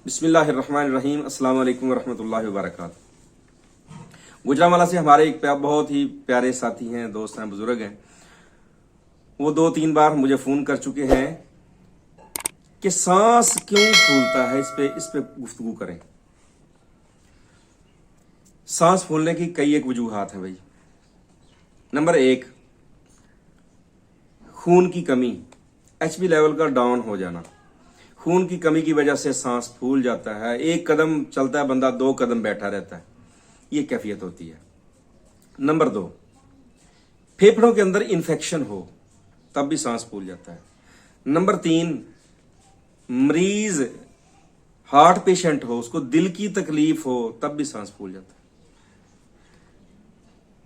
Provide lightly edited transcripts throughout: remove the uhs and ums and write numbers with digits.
बिस्मिल्लाहिर्रहमानिर्रहीम। अस्सलाम वालेकुम वरहमतुल्लाहि वबरकातुहू। गुजरांवाला से हमारे एक बहुत ही प्यारे साथी हैं, दोस्त हैं, बुजुर्ग हैं। वो 2-3 बार मुझे फ़ोन कर चुके हैं कि सांस क्यों फूलता है, इस पे गुफ्तगू करें। सांस फूलने की कई एक वजूहात हैं भाई। नंबर 1, खून की कमी, एचबी लेवल का डाउन हो जाना। खून की कमी की वजह से सांस फूल जाता है। 1 कदम चलता है बंदा, 2 कदम बैठा रहता है, ये कैफियत होती है। नंबर 2, फेफड़ों के अंदर इन्फेक्शन हो तब भी सांस फूल जाता है। नंबर 3, मरीज हार्ट पेशेंट हो, उसको दिल की तकलीफ हो तब भी सांस फूल जाता है।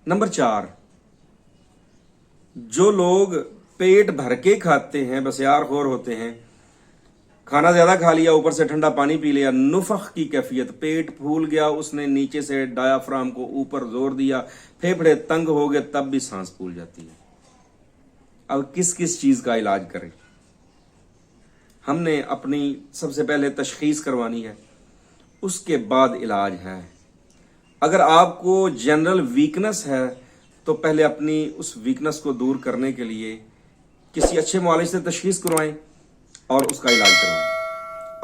नंबर 4, जो लोग पेट भर के खाते हैं, बसियार खोर होते हैं, खाना ज्यादा खा लिया, ऊपर से ठंडा पानी पी लिया, नुफख की कैफियत, पेट फूल गया, उसने नीचे से डायाफ्राम को ऊपर जोर दिया, फेफड़े तंग हो गए, तब भी सांस फूल जाती है। अब किस किस चीज का इलाज करें? हमने अपनी सबसे पहले तशखीस करवानी है, उसके बाद इलाज है। अगर आपको जनरल वीकनेस है तो पहले अपनी उस वीकनेस को दूर करने के लिए किसी अच्छे मुआलिज से तशखीस करवाएं और उसका इलाज करवाएं।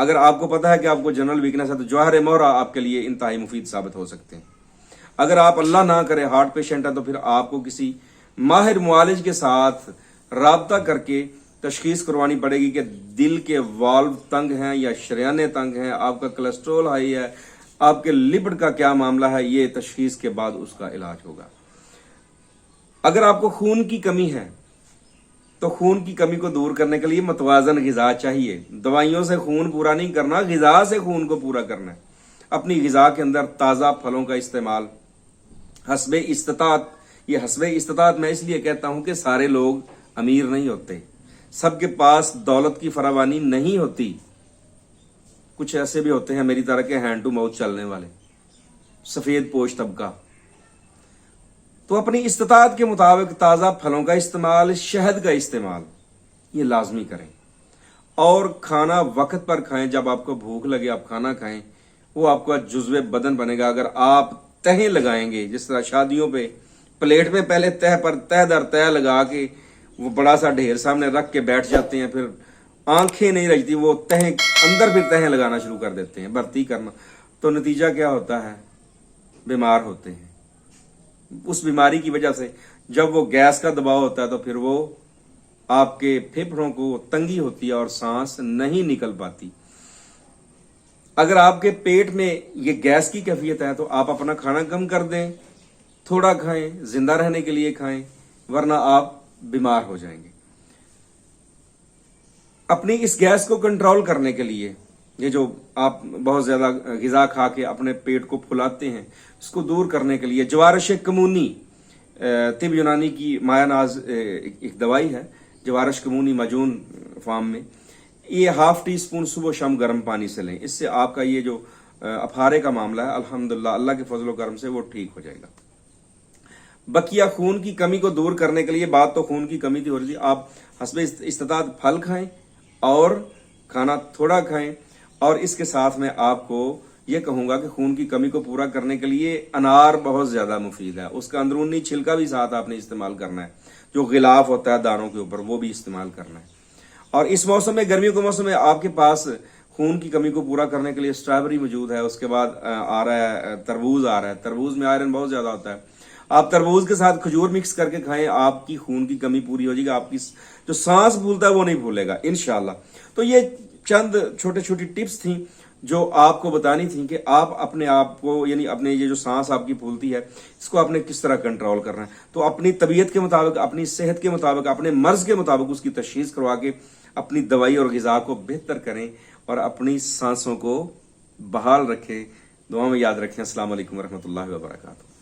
अगर आपको पता है कि आपको जनरल वीकनेस है तो जवाहर मोहरा आपके लिए इंतहाई मुफीद साबित हो सकते हैं। अगर आप अल्लाह ना करे हार्ट पेशेंट है तो फिर आपको किसी माहिर मुआलिज के साथ राब्ता करके तशखीस करवानी पड़ेगी कि दिल के वाल्व तंग हैं या शरियाने तंग हैं, आपका कोलेस्ट्रोल हाई है, आपके लिपिड का क्या मामला है, ये तशखीस के बाद उसका इलाज होगा। अगर आपको खून की कमी है तो खून की कमी को दूर करने के लिए मतवाजन गिजा चाहिए। दवाइयों से खून पूरा नहीं करना, गिजा से खून को पूरा करना है। अपनी गिजा के अंदर ताज़ा फलों का इस्तेमाल हस्बे इस्तात। ये हस्बे इस्तात मैं इसलिए कहता हूं कि सारे लोग अमीर नहीं होते, सबके पास दौलत की फरावानी नहीं होती। कुछ ऐसे भी होते हैं मेरी तरह के हैंड टू माउथ चलने वाले, सफेद पोश तबका। तो अपनी इस्तात के मुताबिक ताज़ा फलों का इस्तेमाल, शहद का इस्तेमाल ये लाजमी करें। और खाना वक्त पर खाएं, जब आपको भूख लगे आप खाना खाएं, वो आपका जुज़्वे बदन बनेगा। अगर आप तहें लगाएंगे, जिस तरह शादियों पे प्लेट पे पहले तह पर तह दर तह लगा के वो बड़ा सा ढेर सामने रख के बैठ जाते हैं, फिर आंखें नहीं रचती, वो तहें अंदर फिर तहें लगाना शुरू कर देते हैं, भर्ती करना, तो नतीजा क्या होता है? बीमार होते हैं। उस बीमारी की वजह से जब वो गैस का दबाव होता है तो फिर वो आपके फेफड़ों को तंगी होती है और सांस नहीं निकल पाती। अगर आपके पेट में ये गैस की कैफियत है तो आप अपना खाना कम कर दें, थोड़ा खाएं, जिंदा रहने के लिए खाएं, वरना आप बीमार हो जाएंगे। अपनी इस गैस को कंट्रोल करने के लिए ये जो आप बहुत ज्यादा गिजा खा के अपने पेट को फुलाते हैं, इसको दूर करने के लिए जवारश कमूनी, तिब यूनानी की मायानाज एक दवाई है, जवारश कमूनी मजून फार्म में, ये ½ टीस्पून सुबह शाम गर्म पानी से लें। इससे आपका ये जो अफारे का मामला है, अल्हम्दुलिल्लाह अल्लाह के फजल व करम से वो ठीक हो जाएगा। बकिया खून की कमी को दूर करने के लिए, बात तो खून की कमी की हो रही थी, आप हस्बे इस्तात फल खाएं और खाना थोड़ा खाएं। और इसके साथ में आपको ये कहूंगा कि खून की कमी को पूरा करने के लिए अनार बहुत ज्यादा मुफीद है। उसका अंदरूनी छिलका भी साथ आपने इस्तेमाल करना है, जो गिलाफ होता है दानों के ऊपर, वो भी इस्तेमाल करना है। और इस मौसम में, गर्मियों के मौसम में, आपके पास खून की कमी को पूरा करने के लिए स्ट्रॉबेरी मौजूद है। उसके बाद आ रहा है तरबूज, आ रहा है। तरबूज में आयरन बहुत ज्यादा होता है। आप तरबूज के साथ खजूर मिक्स करके खाएं, आपकी खून की कमी पूरी हो जाएगी। आपकी जो सांस फूलता है वो नहीं फूलेगा इंशाल्लाह। तो ये चंद छोटे छोटी टिप्स थी जो आपको बतानी थी कि आप अपने आप को, यानी अपने ये जो सांस आपकी फूलती है, इसको आपने किस तरह कंट्रोल करना है। तो अपनी तबीयत के मुताबिक, अपनी सेहत के मुताबिक, अपने मर्ज के मुताबिक उसकी तशखीस करवा के अपनी दवाई और गिजा को बेहतर करें और अपनी सांसों को बहाल रखें। दुआ में याद रखें। अस्सलाम वालेकुम वरहमतुल्लाहि वबरकातुहू।